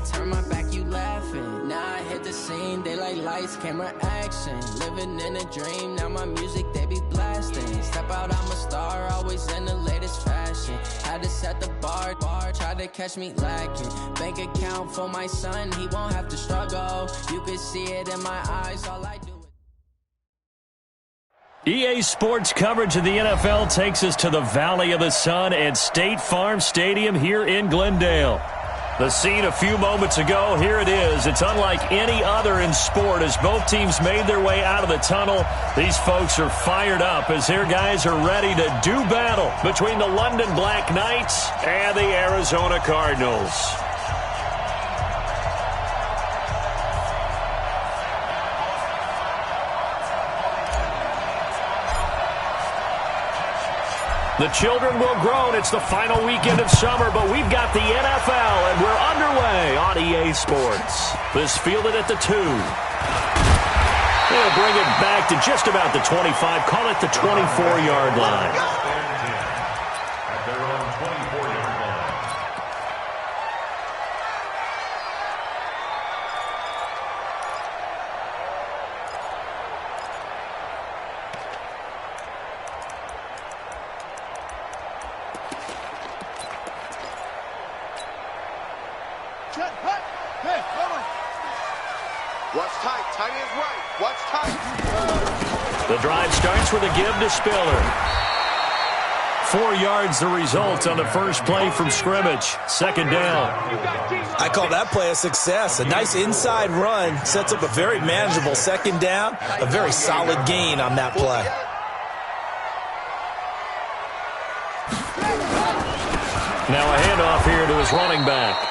I turn my back, you laughing. Now I hit the scene, they like lights, camera, action. Living in a dream, now my music, they be blasting. Step out, I'm a star, always in the latest fashion. Had to set the bar, try to catch me lacking. Bank account for my son, he won't have to struggle. You can see it in my eyes, all I do. EA Sports coverage of the NFL takes us to the Valley of the Sun at State Farm Stadium here in Glendale. The scene a few moments ago, here it is. It's unlike any other in sport as both teams made their way out of the tunnel. These folks are fired up as their guys are ready to do battle between the London Black Knights and the Arizona Cardinals. The children will groan. It's the final weekend of summer, but we've got the NFL, and we're underway on EA Sports. This fielded at the 2. They'll bring it back to just about the 25, call it the 24-yard line. At their own 24-yard line. Watch tight. Tight is right. Watch tight. The drive starts with a give to Spiller. 4 yards the result on the first play from scrimmage. Second down. I call that play a success. A nice inside run sets up a very manageable second down. A very solid gain on that play. Now a handoff here to his running back.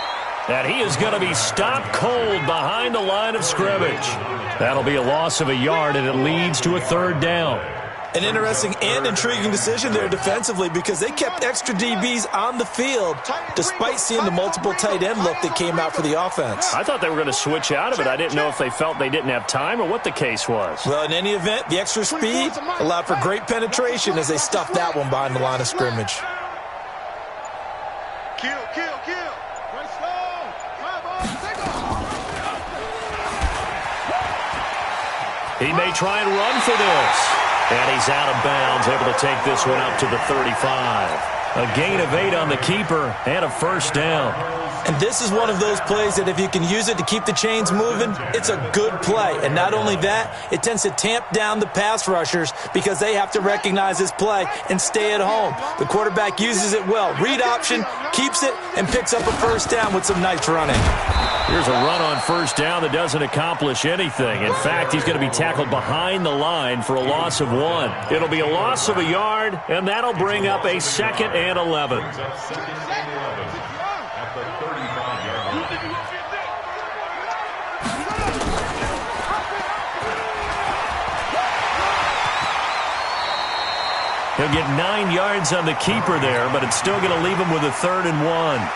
And he is going to be stopped cold behind the line of scrimmage. That'll be a loss of a yard, and it leads to a third down. An interesting and intriguing decision there defensively because they kept extra DBs on the field despite seeing the multiple tight end look that came out for the offense. I thought they were going to switch out of it. I didn't know if they felt they didn't have time or what the case was. Well, in any event, the extra speed allowed for great penetration as they stuffed that one behind the line of scrimmage. Kill. He may try and run for this. And he's out of bounds, able to take this one up to the 35. A gain of 8 on the keeper and a first down. And this is one of those plays that if you can use it to keep the chains moving, it's a good play. And not only that, it tends to tamp down the pass rushers because they have to recognize this play and stay at home. The quarterback uses it well. Read option, keeps it, and picks up a first down with some nice running. Here's a run on first down that doesn't accomplish anything. In fact, he's going to be tackled behind the line for a loss of 1. It'll be a loss of a yard, and that'll bring up a 2nd and 11. He'll get 9 yards on the keeper there, but it's still going to leave him with a 3rd and 1.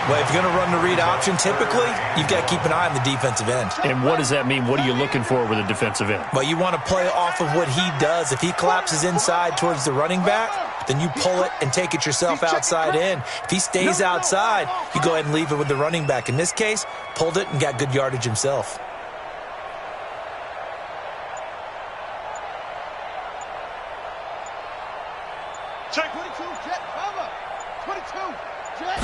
Well, if you're going to run the read option, typically, you've got to keep an eye on the defensive end. And what does that mean? What are you looking for with a defensive end? Well, you want to play off of what he does. If he collapses inside towards the running back, then you pull it and take it yourself outside in. If he stays outside, you go ahead and leave it with the running back. In this case, pulled it and got good yardage himself. Check 22, jet cover. 22, jet.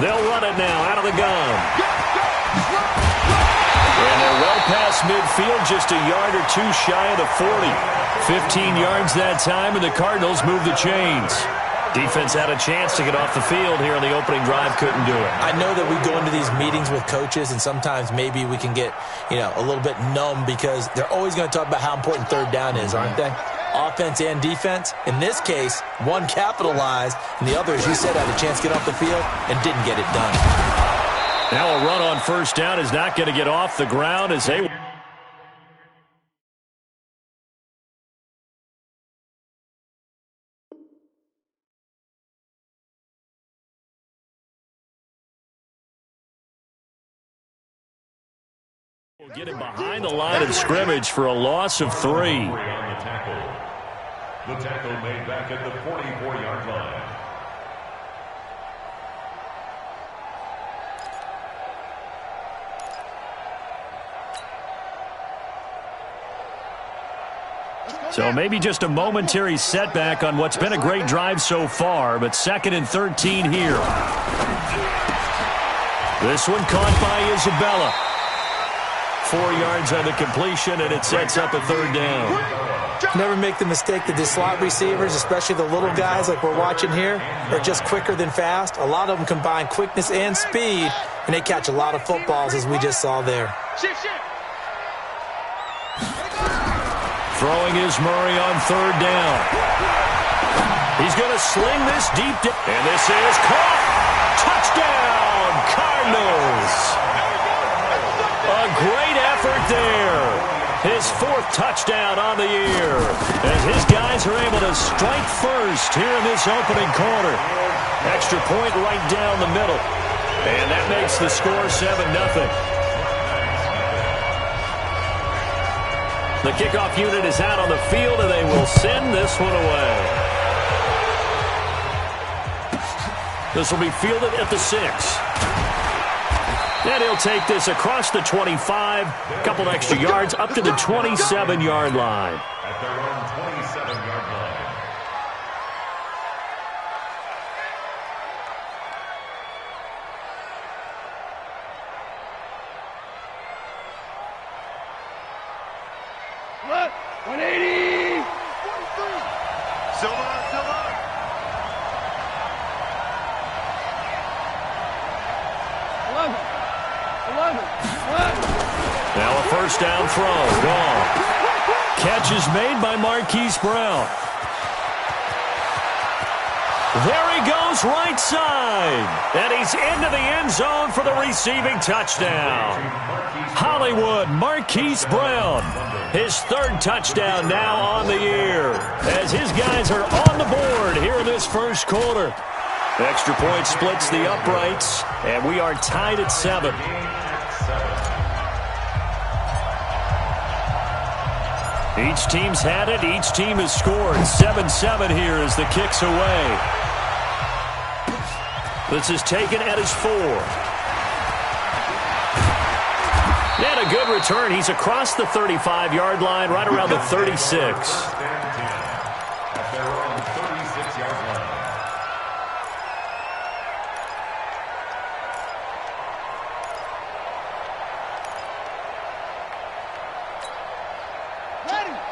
They'll run it now out of the gun. And they're well past midfield, just a yard or 2 shy of the 40. 15 yards that time, and the Cardinals move the chains. Defense had a chance to get off the field here on the opening drive, couldn't do it. I know that we go into these meetings with coaches, and sometimes maybe we can get, a little bit numb because they're always going to talk about how important third down is, aren't they? Offense and defense. In this case, one capitalized, and the other, as you said, had a chance to get off the field and didn't get it done. Now a run on first down is not going to get off the ground as they... Get him behind the line of scrimmage for a loss of 3. The tackle made back at the 44-yard line. So maybe just a momentary setback on what's been a great drive so far, but 2nd and 13 here. This one caught by Isabella. 4 yards on the completion, and it sets up a 3rd down. Never make the mistake that the slot receivers, especially the little guys like we're watching here, are just quicker than fast. A lot of them combine quickness and speed, and they catch a lot of footballs, as we just saw there. Throwing is Murray on 3rd down. He's going to sling this deep, and this is caught. Touchdown, Cardinals. A great effort there. His 4th touchdown on the year, as his guys are able to strike first here in this opening quarter. Extra point right down the middle, and that makes the score 7-0. The kickoff unit is out on the field, and they will send this one away. This will be fielded at the 6. And he'll take this across the 25, a couple extra yards, up to the 27-yard line. At their own 27-yard line. Look, 180. 43. Silva. 11. Now a 1st down throw. Gone. Catch is made by Marquise Brown. There he goes right side. And he's into the end zone for the receiving touchdown. Hollywood Marquise Brown. His 3rd touchdown now on the year, as his guys are on the board here in this 1st quarter. Extra point splits the uprights, and we are tied at 7. Each team's had it. Each team has scored. 7-7 here as the kick's away. This is taken at his 4. And a good return. He's across the 35-yard line, right around the 36. At their own 36-yard line.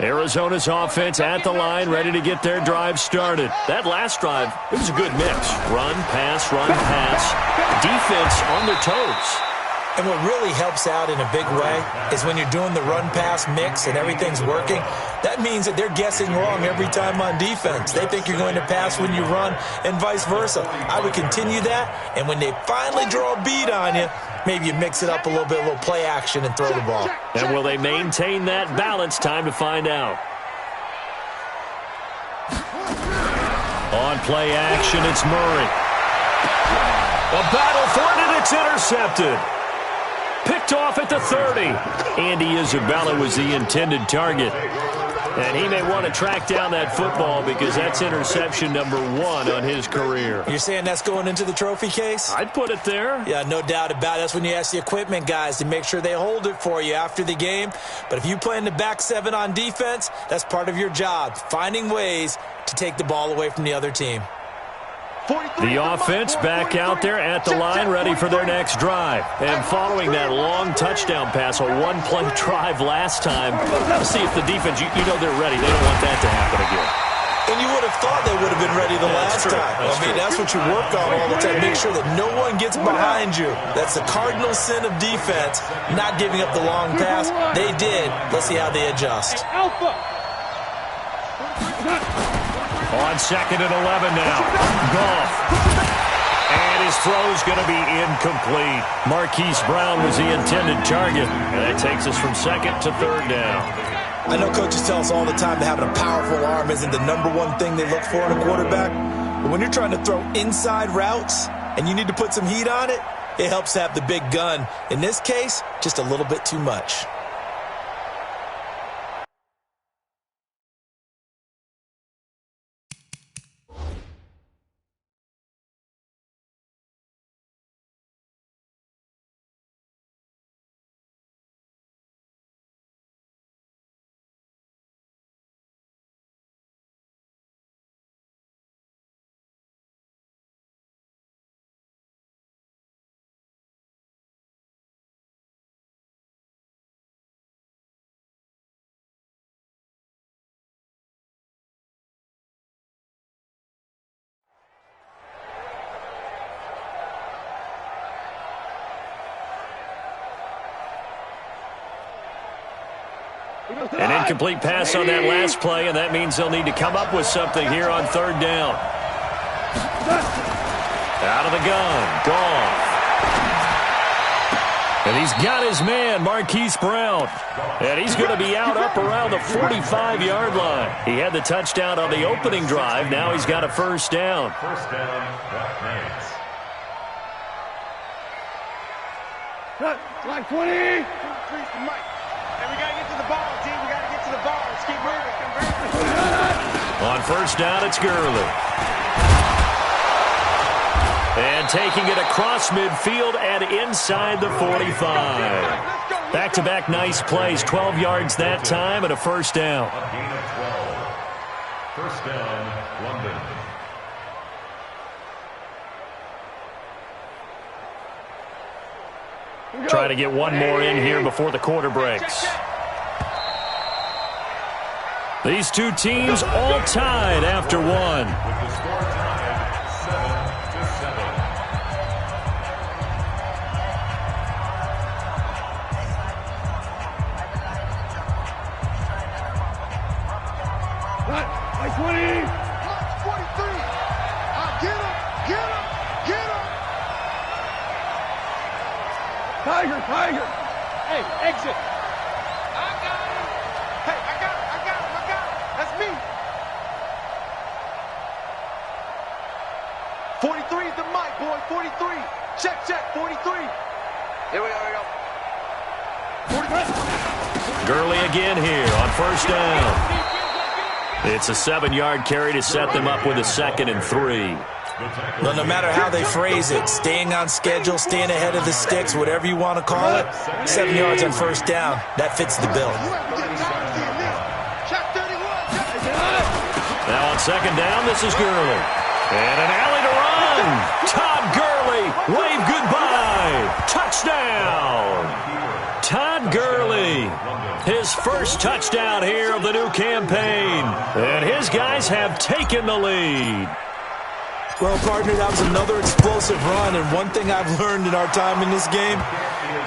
Arizona's offense at the line, ready to get their drive started. That last drive, it was a good mix. Run, pass, defense on their toes. And what really helps out in a big way is when you're doing the run-pass mix and everything's working, that means that they're guessing wrong every time on defense. They think you're going to pass when you run and vice versa. I would continue that, and when they finally draw a beat on you, maybe you mix it up a little bit, a little play action, and throw the ball. And will they maintain that balance? Time to find out. On play action, it's Murray. A battle for it, and it's intercepted. Picked off at the 30. Andy Isabella was the intended target. And he may want to track down that football because that's interception number 1 on his career. You're saying that's going into the trophy case? I'd put it there. Yeah, no doubt about it. That's when you ask the equipment guys to make sure they hold it for you after the game. But if you play in the back 7 on defense, that's part of your job, finding ways to take the ball away from the other team. The offense back out there at the line, ready for their next drive. And following that long touchdown pass, a one-play drive last time, let's see if the defense, you know they're ready. They don't want that to happen again. And you would have thought they would have been ready the last time. That's what you work on all the time. Make sure that no one gets behind you. That's the cardinal sin of defense, not giving up the long pass. They did. Let's see how they adjust. On 2nd and 11 now. Goff. And his throw's going to be incomplete. Marquise Brown was the intended target. And that takes us from 2nd to 3rd down. I know coaches tell us all the time that having a powerful arm isn't the #1 thing they look for in a quarterback. But when you're trying to throw inside routes and you need to put some heat on it, it helps to have the big gun. In this case, just a little bit too much. An incomplete pass on that last play, and that means they'll need to come up with something here on third down. Out of the gun, Goff. And he's got his man, Marquise Brown. And he's going to be out up around the 45-yard line. He had the touchdown on the opening drive. Now he's got a first down. First down, Black Like 20. Hey, we got to get to the ball, team. We got to get to the ball. Let's keep moving. On first down, it's Gurley. And taking it across midfield and inside the 45. Back-to-back nice plays. 12 yards that time and a first down. A gain of 12. First down, London. Try to get one more in here before the quarter breaks. These two teams all tied after one. With the score tied 7-7. Like 20. 43. Get him. Get him. Get him. Tiger. Hey, exit. I got him. Hey, I got him. That's me. 43 is the mic, boy. 43. Check. 43. Here we go. 43. Gurley again here on first down. It's a 7-yard carry to set them up with a 2nd and 3. Well, no matter how they phrase it, staying on schedule, staying ahead of the sticks, whatever you want to call it, 7 yards on first down, that fits the bill. Now on second down, this is Gurley. And an alley to run. Todd Gurley, wave goodbye. Touchdown. Todd Gurley, his first touchdown here of the new campaign. And his guys have taken the lead. Well, partner, that was another explosive run, and one thing I've learned in our time in this game,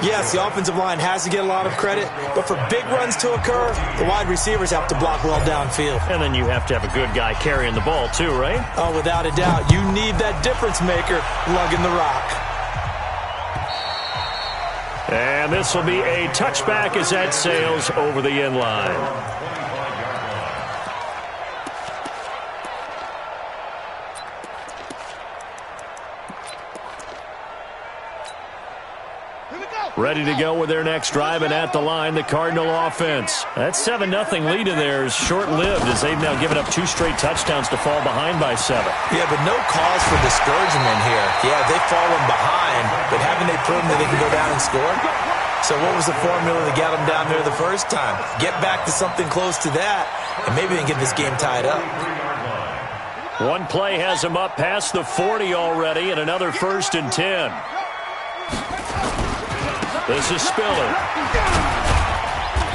yes, the offensive line has to get a lot of credit, but for big runs to occur, the wide receivers have to block well downfield. And then you have to have a good guy carrying the ball too, right? Oh, without a doubt. You need that difference maker lugging the rock. And this will be a touchback as that sails over the end line. Ready to go with their next drive, and at the line, the Cardinal offense. That 7-0 lead of theirs short-lived as they've now given up 2 straight touchdowns to fall behind by 7. Yeah, but no cause for discouragement here. Yeah, they've fallen behind, but haven't they proven that they can go down and score? So what was the formula to get them down there the first time? Get back to something close to that, and maybe they can get this game tied up. One play has them up past the 40 already, and another 1st and 10. This is Spiller.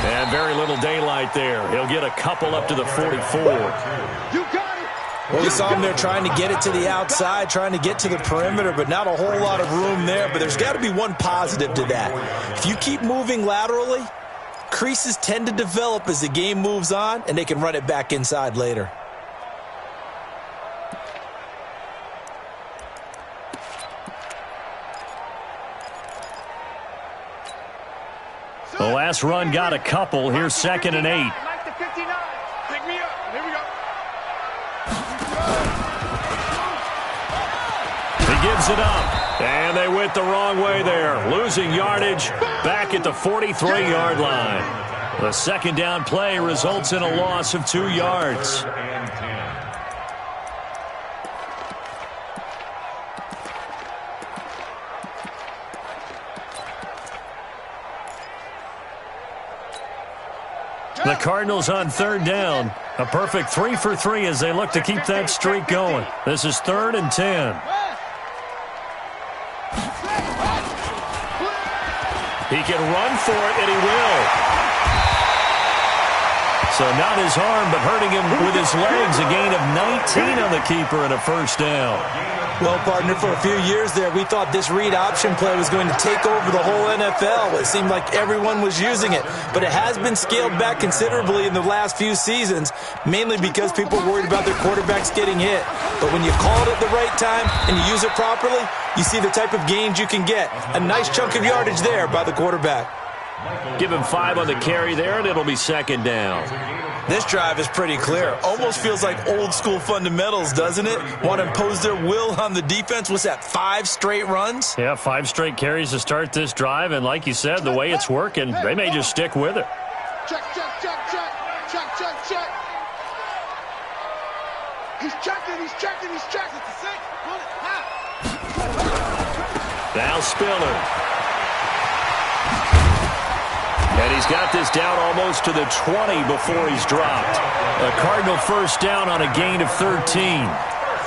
And very little daylight there. He'll get a couple up to the 44. Well, you saw him there trying to get it to the outside, trying to get to the perimeter, but not a whole lot of room there. But there's got to be one positive to that. If you keep moving laterally, creases tend to develop as the game moves on, and they can run it back inside later. The last run got a couple. Here's 2nd and 8. Like the 59. Pick me up. Here we go. He gives it up. And they went the wrong way there. Losing yardage back at the 43-yard line. The 2nd down play results in a loss of 2 yards. The Cardinals on 3rd down. A perfect 3 for 3 as they look to keep that streak going. This is 3rd and 10. He can run for it, and he will. So not his arm, but hurting him with his legs. A gain of 19 on the keeper and a first down. Well, partner, for a few years there, we thought this read option play was going to take over the whole NFL. It seemed like everyone was using it, but it has been scaled back considerably in the last few seasons, mainly because people were worried about their quarterbacks getting hit. But when you call it at the right time and you use it properly, you see the type of gains you can get. A nice chunk of yardage there by the quarterback. Give him 5 on the carry there, and it'll be second down. This drive is pretty clear. Almost feels like old-school fundamentals, doesn't it? Want to impose their will on the defense. What's that, 5 straight runs? Yeah, 5 straight carries to start this drive, and like you said, the way it's working, they may just stick with it. Check, check, check, check. Check, check, check. He's checking, he's checking, he's checking. It's a 6. Now Spiller. And he's got this down almost to the 20 before he's dropped. A Cardinal first down on a gain of 13.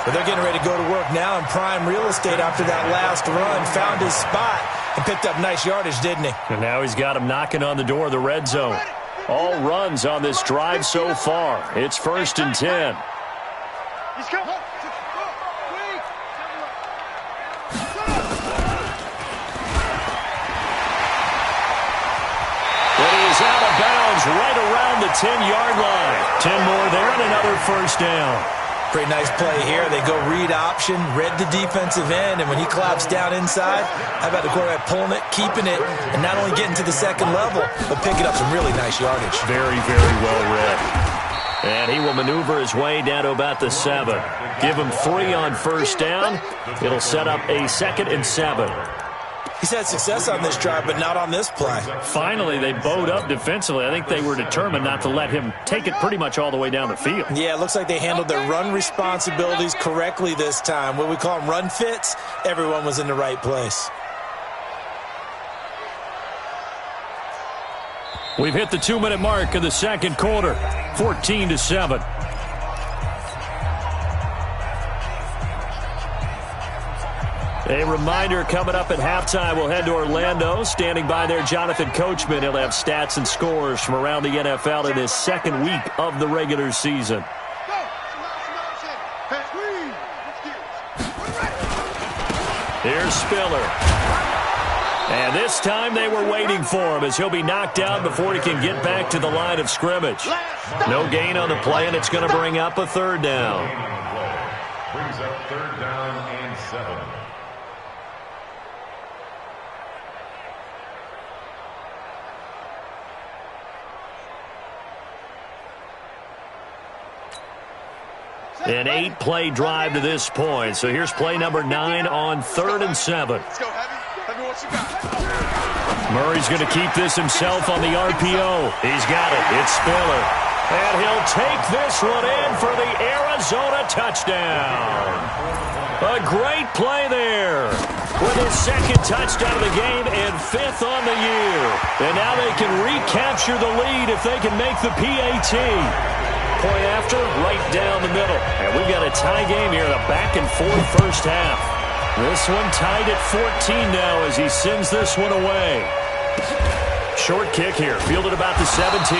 But they're getting ready to go to work now in prime real estate after that last run. Found his spot and picked up nice yardage, didn't he? And now he's got him knocking on the door of the red zone. All runs on this drive so far. It's 1st and 10. He's coming. Out of bounds right around the 10-yard line. 10 more there and another first down. Pretty nice play here. They go read option, read the defensive end, and when he claps down inside, how about the quarterback pulling it, keeping it, and not only getting to the second level, but picking up some really nice yardage. Very, very well read. And he will maneuver his way down to about the 7. Give him 3 on first down. It'll set up a 2nd and 7. He's had success on this drive, but not on this play. Finally, they bowed up defensively. I think they were determined not to let him take it pretty much all the way down the field. Yeah, it looks like they handled their run responsibilities correctly this time. What we call them run fits, everyone was in the right place. We've hit the 2-minute mark of the second quarter, 14-7. A reminder coming up at halftime, we'll head to Orlando. Standing by there, Jonathan Coachman. He'll have stats and scores from around the NFL in his second week of the regular season. Here's Spiller. And this time they were waiting for him as he'll be knocked down before he can get back to the line of scrimmage. No gain on the play, and it's going to bring up a 3rd down. Brings up 3rd down and 7. An 8-play drive to this point. So here's play number 9 on 3rd and 7. Let's go, Heavy. Heavy, what you got? Murray's going to keep this himself on the RPO. He's got it. It's Spiller. And he'll take this one in for the Arizona touchdown. A great play there. With his 2nd touchdown of the game and 5th on the year. And now they can recapture the lead if they can make the PAT. Point after, right down the middle. And we've got a tie game here in a back-and-forth first half. This one tied at 14 now as he sends this one away. Short kick here, fielded about the 17.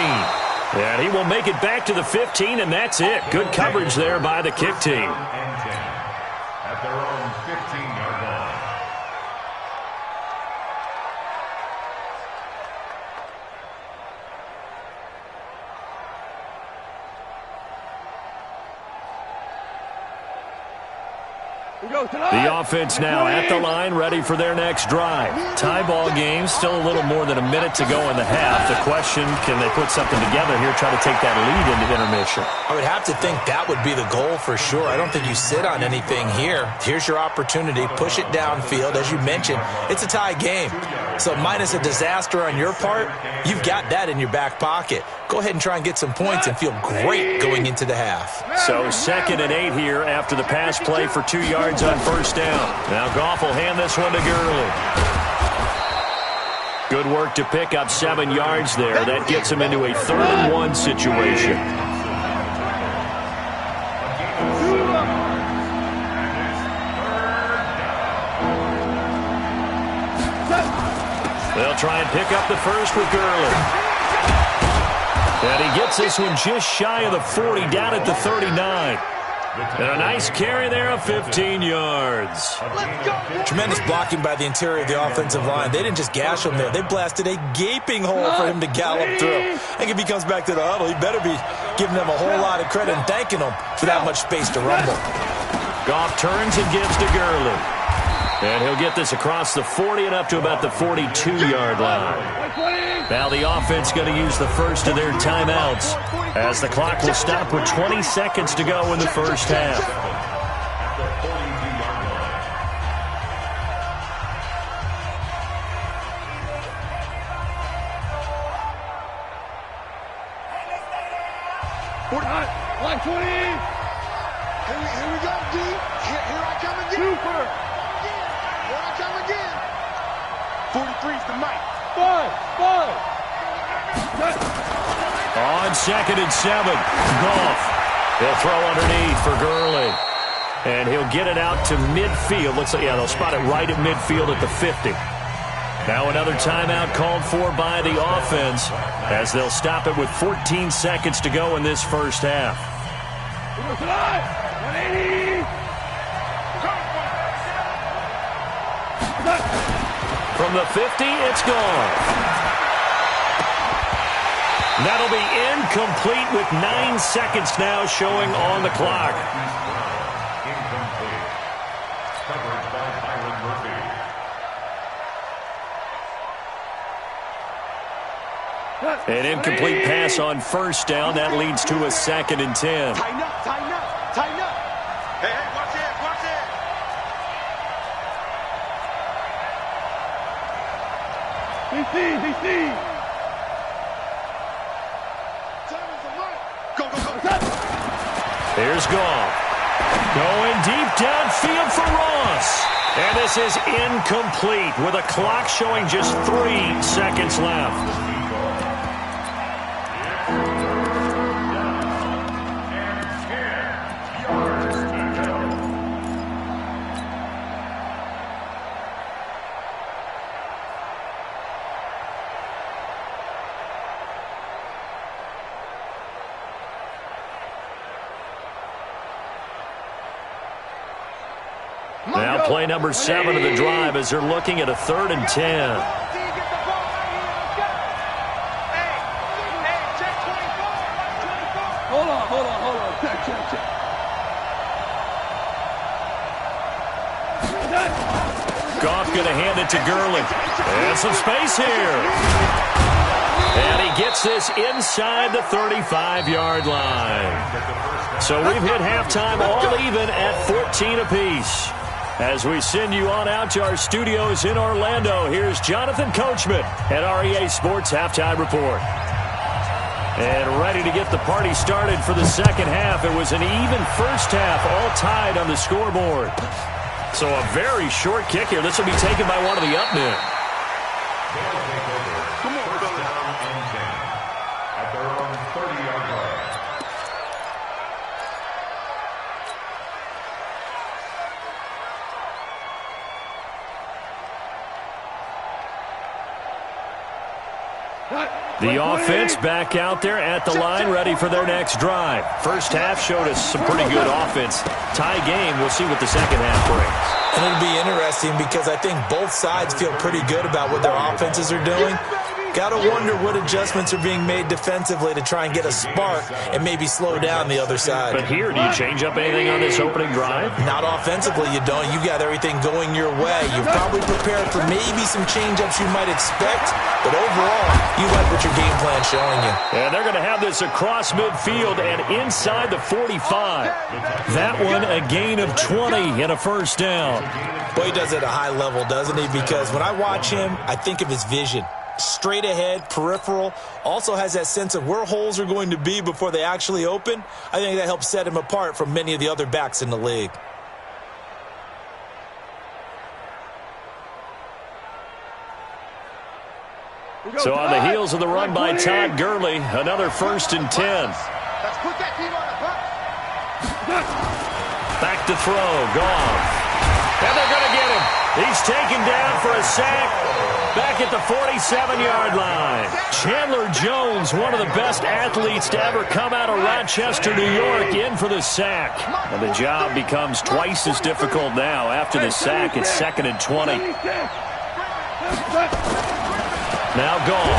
And he will make it back to the 15, and that's it. Good coverage there by the kick team. At their own 15-yard line. The offense now at the line, ready for their next drive. Tie ball game, still a little more than a minute to go in the half. The question, can they put something together here, try to take that lead into intermission? I would have to think that would be the goal for sure. I don't think you sit on anything here. Here's your opportunity. Push it downfield. As you mentioned, it's a tie game. So minus a disaster on your part, you've got that in your back pocket. Go ahead and try and get some points and feel great going into the half. So 2nd and 8 here after the pass play for 2 yards on first down. Now Goff will hand this one to Gurley. Good work to pick up 7 yards there. That gets him into a 3rd and 1 situation. They'll try and pick up the first with Gurley. And he gets this one just shy of the 40, down at the 39. And a nice carry there of 15 yards. Tremendous blocking by the interior of the offensive line. They didn't just gash him there. They blasted a gaping hole for him to gallop through. I think if he comes back to the huddle, he better be giving them a whole lot of credit and thanking them for that much space to rumble. Goff turns and gives to Gurley. And he'll get this across the 40 and up to about the 42-yard line. Now the offense going to use the first of their timeouts as the clock will stop with 20 seconds to go in the first half. Line 20. Here we go, D. Here I come again. Super. Here I come again. 43's the mic. 5. On 2nd and 7, Goff. He'll throw underneath for Gurley. And he'll get it out to midfield. Looks like, yeah, they'll spot it right at midfield at the 50. Now another timeout called for by the offense as they'll stop it with 14 seconds to go in this first half. 180. From the 50, it's gone. That'll be incomplete with 9 seconds now showing on the clock. Incomplete. Coverage by Byron Murphy. An incomplete pass on first down. That leads to a 2nd and 10. Tighten up, tighten up, tighten up. Hey, watch it, watch it. DC. Go. Here's Goff. Going deep downfield for Ross. And this is incomplete with a clock showing just 3 seconds left. Now play number 7 of the drive as they're looking at a 3rd and 10. Hold on. Check. Goff going to hand it to Gurley. And some space here. And he gets this inside the 35-yard line. So we've hit halftime all even at 14 apiece. As we send you on out to our studios in Orlando, here's Jonathan Coachman at REA Sports Halftime Report. And ready to get the party started for the second half. It was an even first half, all tied on the scoreboard. So a very short kick here. This will be taken by one of the up men. Come on, First down and 10 at their own 30-yard line. The offense back out there at the line, ready for their next drive. First half showed us some pretty good offense. Tie game, we'll see what the second half brings. And it'll be interesting because I think both sides feel pretty good about what their offenses are doing. Got to wonder what adjustments are being made defensively to try and get a spark and maybe slow down the other side. But here, do you change up anything on this opening drive? Not offensively, you don't. You got everything going your way. You've probably prepared for maybe some change-ups you might expect, but overall, you like what your game plan's showing you. And they're going to have this across midfield and inside the 45. That one, a gain of 20 and a first down. Boy, he does it at a high level, doesn't he? Because when I watch him, I think of his vision. Straight ahead, peripheral, also has that sense of where holes are going to be before they actually open. I think that helps set him apart from many of the other backs in the league. So on the heels of the run by Todd Gurley, another 1st and 10. Let's put that team on the bus. Back to throw, Goff. And they're going to get him. He's taken down for a sack. back at the 47-yard line. Chandler Jones, one of the best athletes to ever come out of Rochester, New York, in for the sack. And the job becomes twice as difficult now. After the sack, it's 2nd and 20. Now Gall.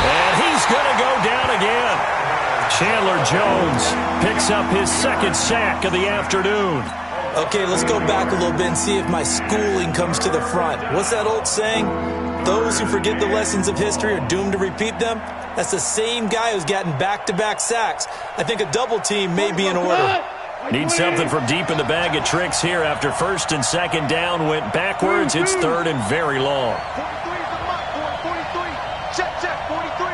And he's going to go down again. Chandler Jones picks up his 2nd sack of the afternoon. Okay, let's go back a little bit and see if my schooling comes to the front. What's that old saying? Those who forget the lessons of history are doomed to repeat them. That's the same guy who's gotten back-to-back sacks. I think a double team may be in order. Need something from deep in the bag of tricks here after 1st and 2nd down went backwards. It's 3rd and very long. 43 is the mark, 43. Check, 43.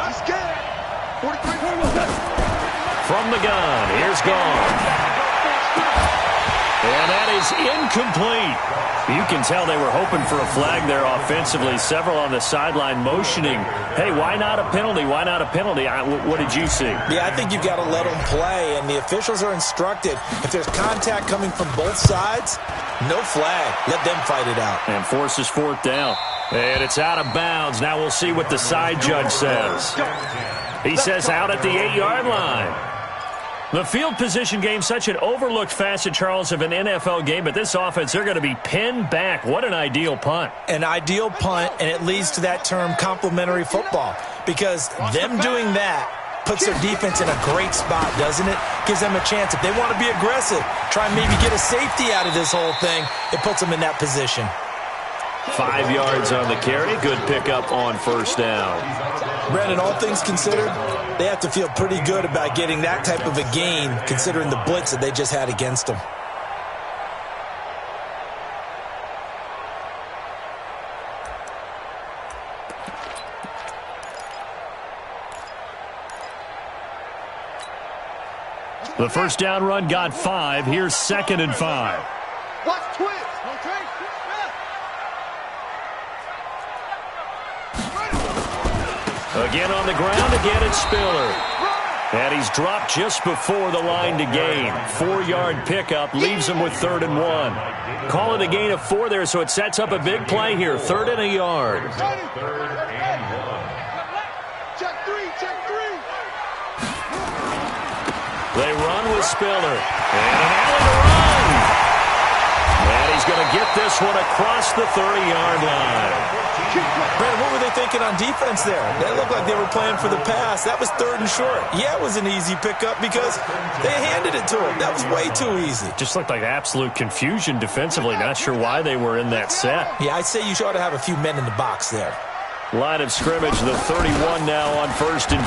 He's scared. 43. From the gun, here's Gall. And that is incomplete. You can tell they were hoping for a flag there offensively. Several on the sideline motioning, hey, why not a penalty? Why not a penalty? What did you see? Yeah, I think you've got to let them play, and the officials are instructed. If there's contact coming from both sides, no flag. Let them fight it out. And forces 4th down. And it's out of bounds. Now we'll see what the side judge says. He says out at the 8-yard line. The field position game, such an overlooked facet, Charles, of an NFL game, but this offense, they're going to be pinned back. What an ideal punt. An ideal punt, and it leads to that term complementary football, because them doing that puts their defense in a great spot, doesn't it? Gives them a chance. If they want to be aggressive, try and maybe get a safety out of this whole thing, it puts them in that position. 5 yards on the carry. Good pickup on 1st down. Brandon, all things considered, they have to feel pretty good about getting that type of a gain, considering the blitz that they just had against them. The 1st down run got 5. Here's 2nd and 5. Watch twist. Okay. Again on the ground, again it's Spiller. And he's dropped just before the line to gain. 4-yard pickup leaves him with 3rd and 1. Call it a gain of 4 there, so it sets up a big play here. 3rd and a yard. Check 3, check 3. They run with Spiller. And an alley to run. And he's going to get this one across the 30-yard line. Brandon, what were they thinking on defense there? They looked like they were playing for the pass. That was 3rd and short. Yeah, it was an easy pickup because they handed it to him. That was way too easy. Just looked like absolute confusion defensively. Not sure why they were in that set. Yeah, I'd say you ought to have a few men in the box there. Line of scrimmage, the 31 now on 1st and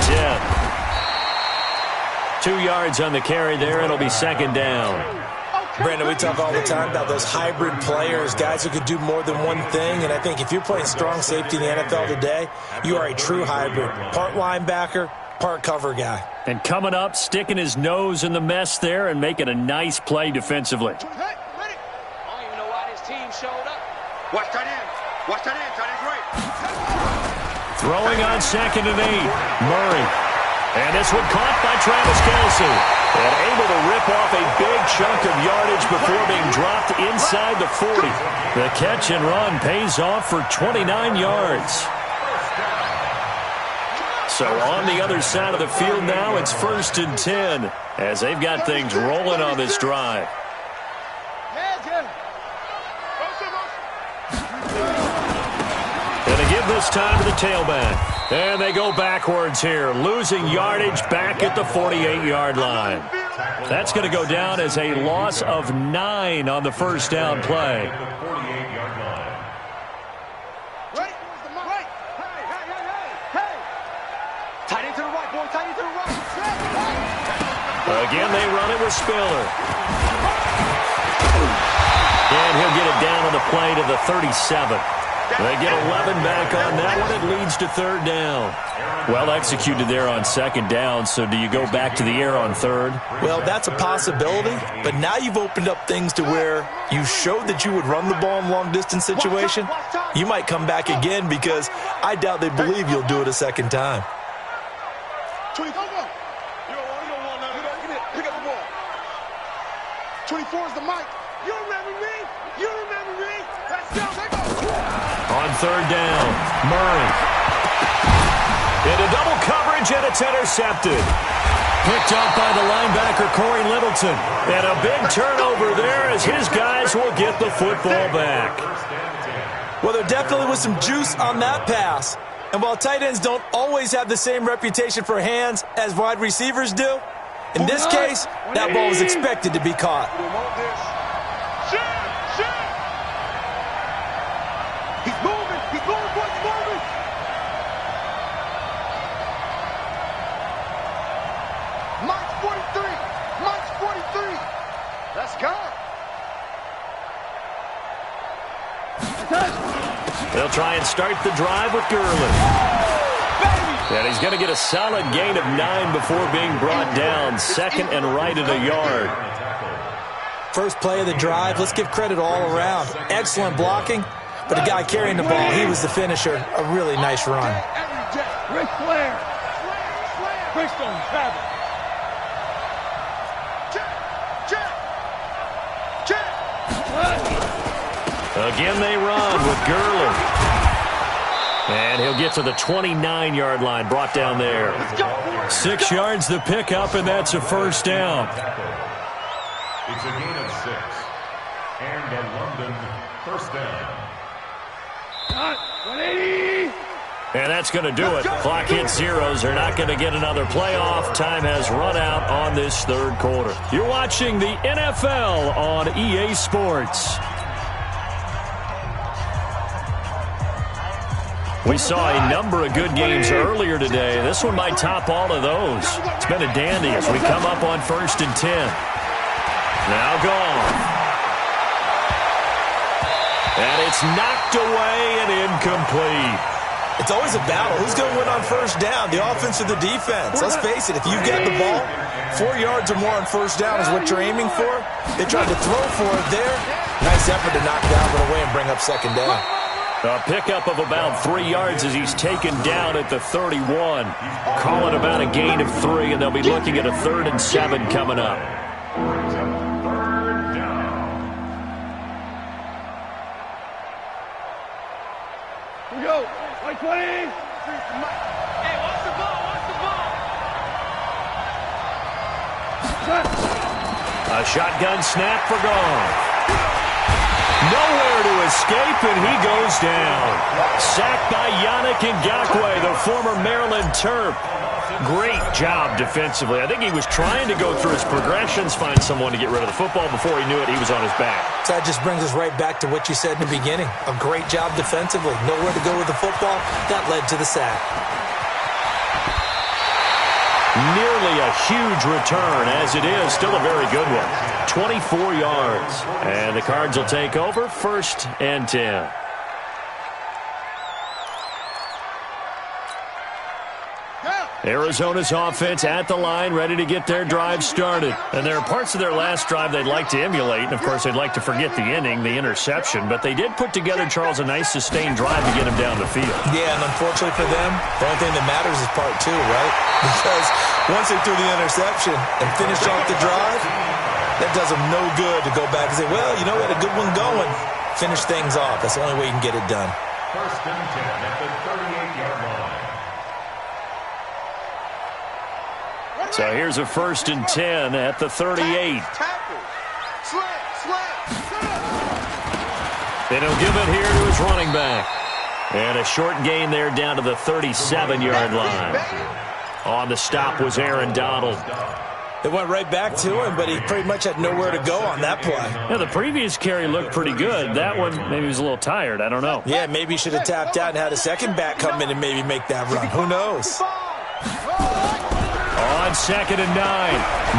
10. 2 yards on the carry there. It'll be 2nd down. Brandon, we talk all the time about those hybrid players, guys who could do more than one thing, and I think if you're playing strong safety in the NFL today, you are a true hybrid. Part linebacker, part cover guy. And coming up, sticking his nose in the mess there and making a nice play defensively. Hey, ready? I don't even know why this team showed up. Watch that in. Watch that in. Tight end's right. Throwing on 2nd and 8. Murray. And this one caught by Travis Kelce. And able to rip off a big chunk of yardage before being dropped inside the 40. The catch and run pays off for 29 yards. So on the other side of the field now, it's 1st and 10 as they've got things rolling on this drive. And they give this time to the tailback. And they go backwards here, losing yardage back at the 48-yard line. That's going to go down as a loss of 9 on the 1st down play. Again, they run it with Spiller. And he'll get it down on the play to the 37. They get 11 back on that one. It leads to 3rd down. Well executed there on 2nd down. So do you go back to the air on 3rd? Well, that's a possibility. But now you've opened up things to where you showed that you would run the ball in long-distance situation. You might come back again because I doubt they believe you'll do it a 2nd time. 24 is the mic. You remember me? You remember me? Let's go. Let's go. third down. Murray. Into double coverage, and it's intercepted. Picked up by the linebacker, Corey Littleton. And a big turnover there as his guys will get the football back. Well, there definitely was some juice on that pass. And while tight ends don't always have the same reputation for hands as wide receivers do, in this case, that ball was expected to be caught. He's moving. He's moving, boys. He's moving. Mike's 43. Mike's 43. Let's go. They'll try and start the drive with Gurley. And he's going to get a solid gain of 9 before being brought down. Second and right at a yard. First play of the drive, let's give credit all around. Excellent blocking, but the guy carrying the ball, he was the finisher. A really nice run. Ric Flair. Crystal Travis. Again they run with Gurley. And he'll get to the 29-yard line, brought down there. 6 yards the pickup, and that's a first down. It's a gain of 6. And a London first down. 180. And that's going to do it. Clock hits zeros. They're not going to get another playoff. Time has run out on this third quarter. You're watching the NFL on EA Sports. We saw a number of good games earlier today. This one might top all of those. It's been a dandy as we come up on 1st and 10. Now gone. And it's knocked away and incomplete. It's always a battle. Who's going to win on first down, the offense or the defense? Let's face it, if you get the ball, 4 yards or more on first down is what you're aiming for. They tried to throw for it there. Nice effort to knock that one away and bring up second down. A pickup of about 3 yards as he's taken down at the 31. Call it about a gain of 3, and they'll be looking at a 3rd and 7 coming up. Third down. Here we go. 120. Hey, watch the ball. Watch the ball. A shotgun snap for Goff. Nowhere to escape, and he goes down. Sacked by Yannick Ngakoue, the former Maryland Terp. Great job defensively. I think he was trying to go through his progressions, find someone to get rid of the football. Before he knew it, he was on his back. So that just brings us right back to what you said in the beginning. A great job defensively. Nowhere to go with the football. That led to the sack. Nearly a huge return, as it is. Still a very good one. 24 yards. And the Cards will take over 1st and 10. Arizona's offense at the line, ready to get their drive started. And there are parts of their last drive they'd like to emulate. And, of course, they'd like to forget the inning, the interception. But they did put together, Charles, a nice sustained drive to get him down the field. Yeah, and unfortunately for them, the only thing that matters is part 2, right? Because once they threw the interception and finished off the drive, that does them no good to go back and say, well, you know, we had a good one going. Finish things off. That's the only way you can get it done. 1st and 10 at the 38-yard line. So here's a 1st and 10 at the 38. And he'll give it here to his running back. And a short gain there down to the 37-yard line. On the stop was Aaron Donald. They went right back to him, but he pretty much had nowhere to go on that play. Yeah, the previous carry looked pretty good. That one, maybe he was a little tired. I don't know. Yeah, maybe he should have tapped out and had a second back come in and maybe make that run. Who knows? On 2nd and 9,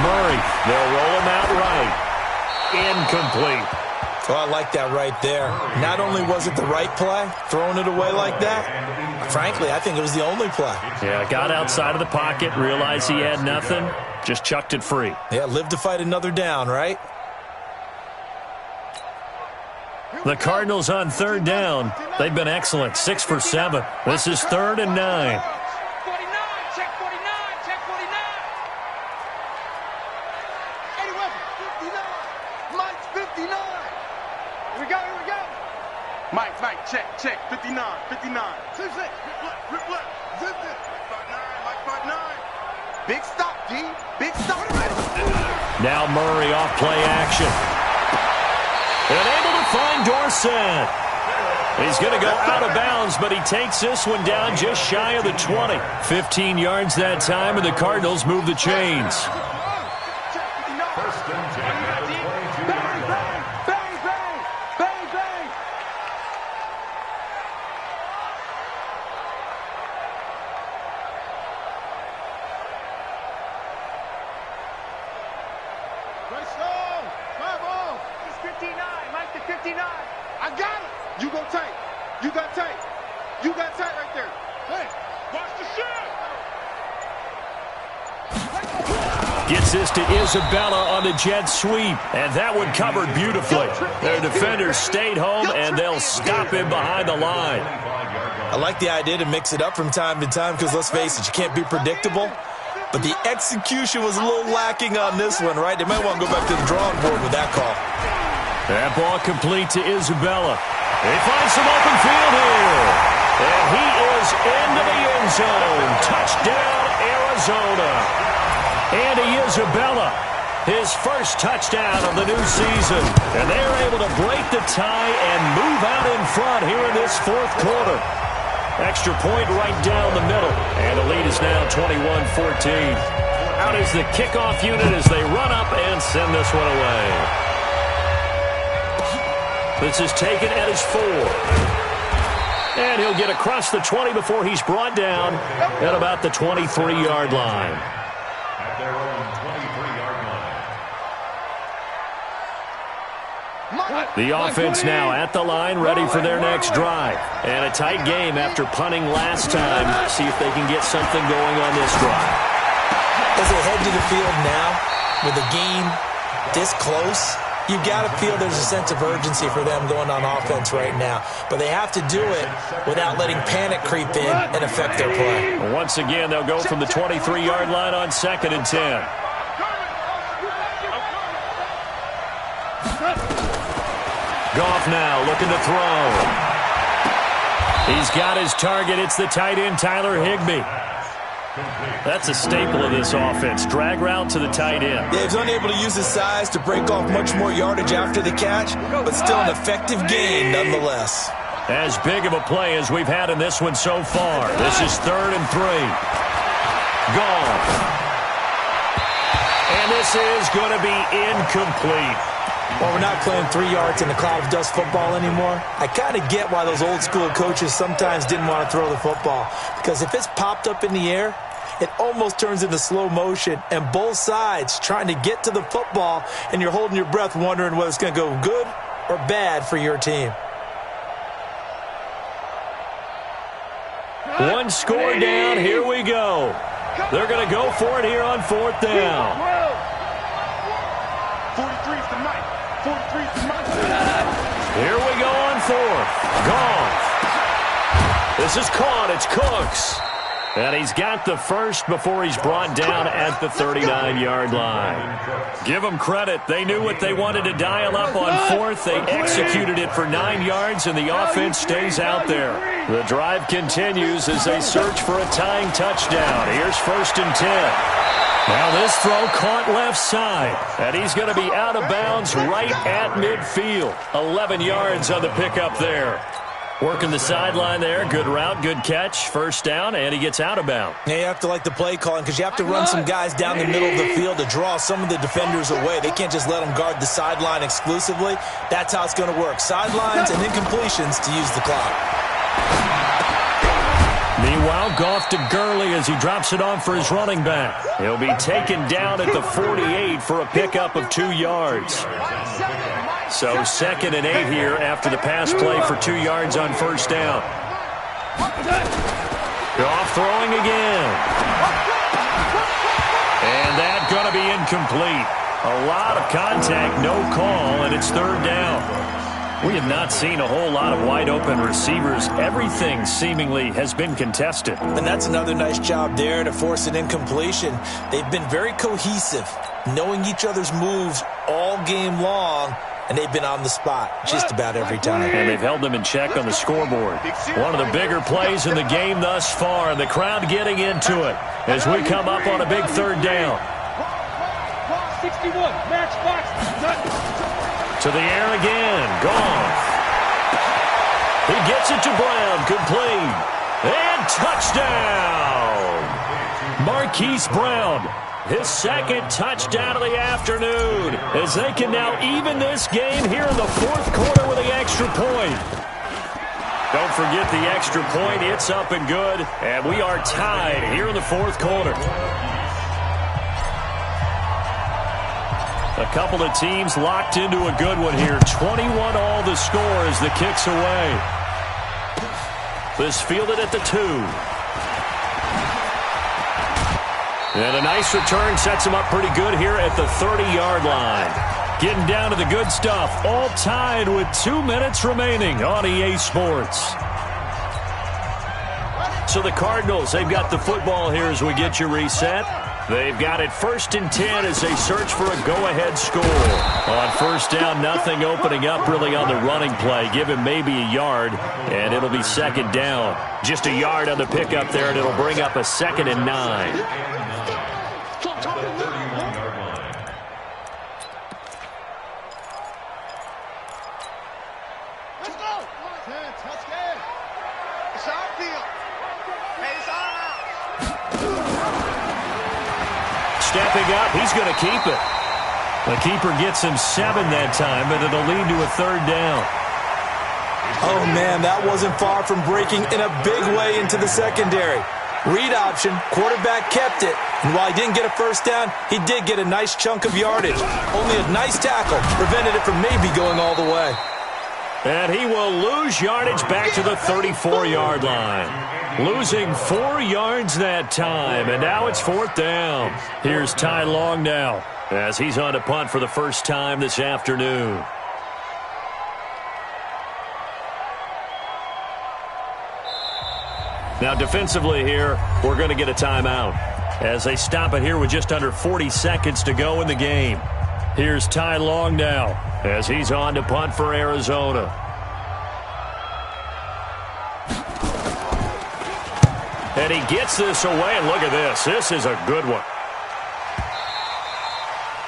Murray. They'll roll him out right. Incomplete. Oh, I like that right there. Not only was it the right play, throwing it away like that, frankly, I think it was the only play. Yeah, got outside of the pocket, realized he had nothing, just chucked it free. Yeah, live to fight another down, right? The Cardinals on 3rd down. They've been excellent, 6 for 7. This is 3rd and 9. Mike, check. 59. 6-6. Rip left. Zip it. Mike 5-9. Big stop, D. Big stop. Now Murray off play action. And able to find Dorsett. He's going to go out of bounds, but he takes this one down just shy of the 20. 15 yards that time, and the Cardinals move the chains. First and 10 at the 22-yard line. Bang. Right strong. 5 off. It's 59. Mike to 59. I got it. You go tight. You got tight. You got tight right there. Hey, watch the shot. Gets this to Isabella on the jet sweep, and that one covered beautifully. Their defenders stayed home, and they'll stop him behind the line. I like the idea to mix it up from time to time because, let's face it, you can't be predictable. But the execution was a little lacking on this one, right? They might want to go back to the drawing board with that call. That ball complete to Isabella. He finds some open field here. And he is into the end zone. Touchdown, Arizona. Andy Isabella, his first touchdown of the new season. And they're able to break the tie and move out in front here in this fourth quarter. Extra point right down the middle. And the lead is now 21-14. Out is the kickoff unit as they run up and send this one away. This is taken at his 4. And he'll get across the 20 before he's brought down at about the 23-yard line. At their own 23-yard line. The offense now at the line, ready for their next drive. And a tight game after punting last time. See if they can get something going on this drive. As they head to the field now, with the game this close, you've got to feel there's a sense of urgency for them going on offense right now. But they have to do it without letting panic creep in and affect their play. Once again, they'll go from the 23-yard line on 2nd and 10. Goff now looking to throw. He's got his target. It's the tight end, Tyler Higbee. That's a staple of this offense. Drag route to the tight end. Yeah, he's unable to use his size to break off much more yardage after the catch, but still an effective gain nonetheless. As big of a play as we've had in this one so far. This is 3rd and 3. Gone. And this is going to be incomplete. Well, we're not playing 3 yards in a cloud of dust football anymore. I kind of get why those old school coaches sometimes didn't want to throw the football. Because if it's popped up in the air, it almost turns into slow motion, and both sides trying to get to the football, and you're holding your breath wondering whether it's going to go good or bad for your team. One score down. Here we go. They're going to go for it here on 4th down. 43's the Mike. 43's the Mike. Here we go on 4th. Goff. This is caught. It's Cooks. And he's got the first before he's brought down at the 39-yard line. Give them credit. They knew what they wanted to dial up on 4th. They executed it for 9 yards, and the offense stays out there. The drive continues as they search for a tying touchdown. Here's 1st and 10. Now this throw caught left side, and he's going to be out of bounds right at midfield. 11 yards on the pickup there. Working the sideline there. Good route, good catch. 1st down, and he gets out of bounds. Yeah, you have to like the play calling because you have to run some guys down the middle of the field to draw some of the defenders away. They can't just let them guard the sideline exclusively. That's how it's going to work. Sidelines and incompletions to use the clock. Meanwhile, Goff to Gurley as he drops it on for his running back. He'll be taken down at the 48 for a pickup of 2 yards. So 2nd and 8 here after the pass play for 2 yards on 1st down. Goff throwing again. And that's going to be incomplete. A lot of contact, no call, and it's 3rd down. We have not seen a whole lot of wide-open receivers. Everything seemingly has been contested. And that's another nice job there to force an incompletion. They've been very cohesive, knowing each other's moves all game long, and they've been on the spot just about every time. And they've held them in check on the scoreboard. One of the bigger plays in the game thus far, and the crowd getting into it as we come up on a big third down. 61, match box. To the air again, Goff. He gets it to Brown, complete, and touchdown! Marquise Brown, his second touchdown of the afternoon, as they can now even this game here in the fourth quarter with the extra point. Don't forget the extra point, it's up and good, and we are tied here in the fourth quarter. A couple of teams locked into a good one here. 21 all the score as the kick's away. This fielded at the 2. And a nice return sets him up pretty good here at the 30-yard line. Getting down to the good stuff. All tied with 2 minutes remaining on EA Sports. So the Cardinals, they've got the football here as we get you reset. They've got it 1st and 10 as they search for a go-ahead score. On first down, nothing opening up really on the running play. Give him maybe a yard, and it'll be 2nd down. Just a yard on the pickup there, and it'll bring up a 2nd and 9. Let's go. Touchdown. It's our field. Hey, it's our house. Stepping up, he's going to keep it. The keeper gets him 7 that time, but it'll lead to a 3rd down. Oh, man, that wasn't far from breaking in a big way into the secondary. Read option, quarterback kept it, and while he didn't get a first down, he did get a nice chunk of yardage. Only a nice tackle prevented it from maybe going all the way. And he will lose yardage back to the 34-yard line. Losing 4 yards that time, and now it's 4th down. Here's Ty Long now as he's on to punt for the first time this afternoon. Now defensively here, we're going to get a timeout as they stop it here with just under 40 seconds to go in the game. Here's Ty Long now as he's on to punt for Arizona. And he gets this away, and look at this. This is a good one.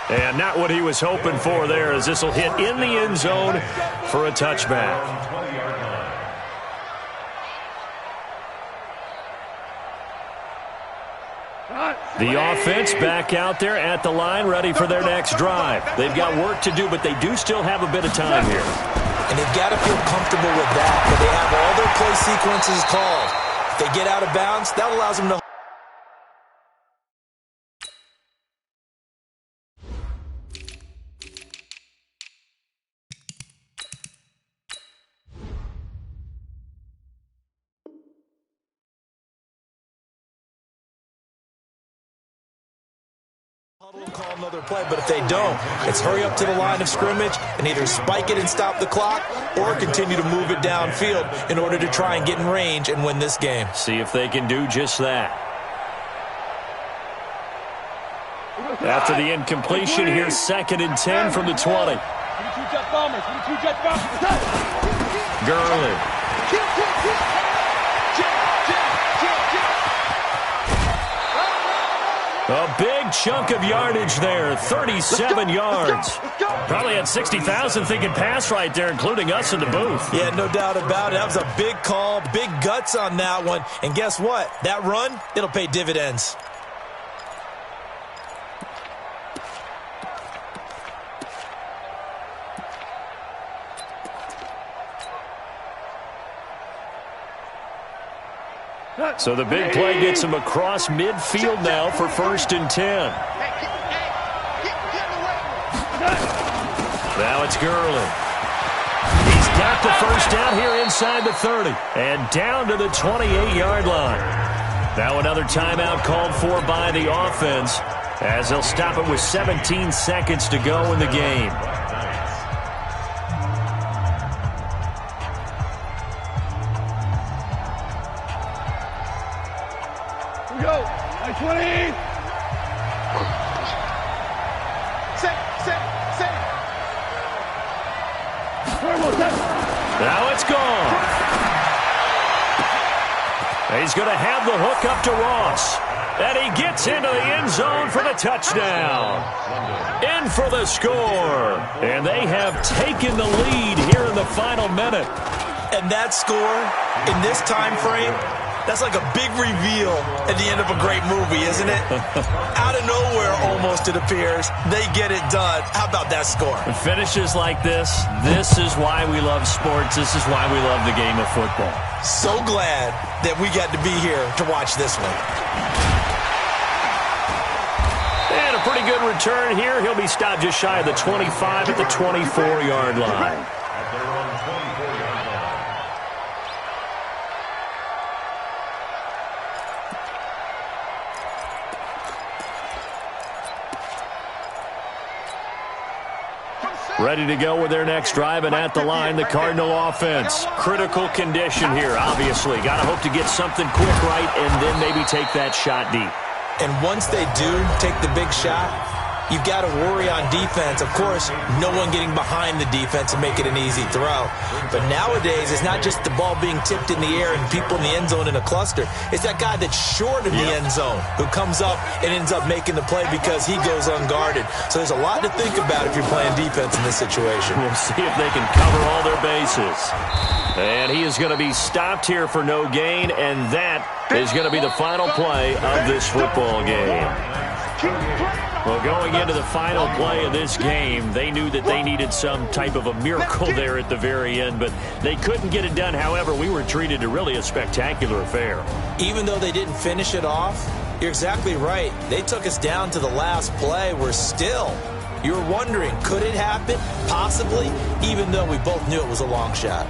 And not what he was hoping for there, as this will hit in the end zone for a touchback. The offense back out there at the line, ready for their next drive. They've got work to do, but they do still have a bit of time here. And they've got to feel comfortable with that, but they have all their play sequences called. If they get out of bounds, that allows them to... call another play, but if they don't, it's hurry up to the line of scrimmage and either spike it and stop the clock or continue to move it downfield in order to try and get in range and win this game. See if they can do just that. After the incompletion, here's 2nd and 10 from the 20. Gurley. A big chunk of yardage there, 37 yards. Probably had 60,000 thinking pass right there, including us in the booth. Yeah, no doubt about it. That was a big call, big guts on that one. And guess what? That run, it'll pay dividends. So the big play gets him across midfield now for 1st and 10. Now it's Gurley. He's got the first down here inside the 30 and down to the 28-yard line. Now another timeout called for by the offense as they'll stop it with 17 seconds to go in the game. Go. 20. Set. Now it's gone. He's going to have the hook up to Ross. And he gets into the end zone for the touchdown. In for the score. And they have taken the lead here in the final minute. And that score, in this time frame, that's like a big reveal at the end of a great movie, isn't it? Out of nowhere, almost, it appears. They get it done. How about that score? Finishes like this is why we love sports. This is why we love the game of football. So glad that we got to be here to watch this one. And a pretty good return here. He'll be stopped just shy of the 25 at the 24-yard line. At their own 24-yard line. Ready to go with their next drive, and at the line, the Cardinal offense. Critical condition here, obviously. Got to hope to get something quick right and then maybe take that shot deep. And once they do take the big shot, you've got to worry on defense. Of course, no one getting behind the defense and make it an easy throw. But nowadays, it's not just the ball being tipped in the air and people in the end zone in a cluster. It's that guy that's short of the end zone who comes up and ends up making the play because he goes unguarded. So there's a lot to think about if you're playing defense in this situation. We'll see if they can cover all their bases. And he is going to be stopped here for no gain, and that is going to be the final play of this football game. Well, going into the final play of this game, they knew that they needed some type of a miracle there at the very end, but they couldn't get it done. However, we were treated to really a spectacular affair. Even though they didn't finish it off, you're exactly right. They took us down to the last play. We're still, you're wondering, could it happen? Possibly, even though we both knew it was a long shot.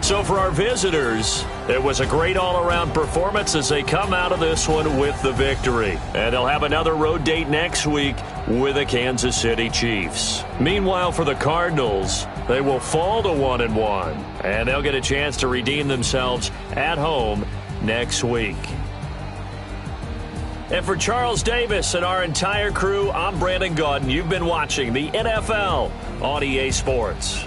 So for our visitors, it was a great all-around performance as they come out of this one with the victory. And they'll have another road date next week with the Kansas City Chiefs. Meanwhile, for the Cardinals, they will fall to 1-1, and they'll get a chance to redeem themselves at home next week. And for Charles Davis and our entire crew, I'm Brandon Gaudin. You've been watching the NFL on EA Sports.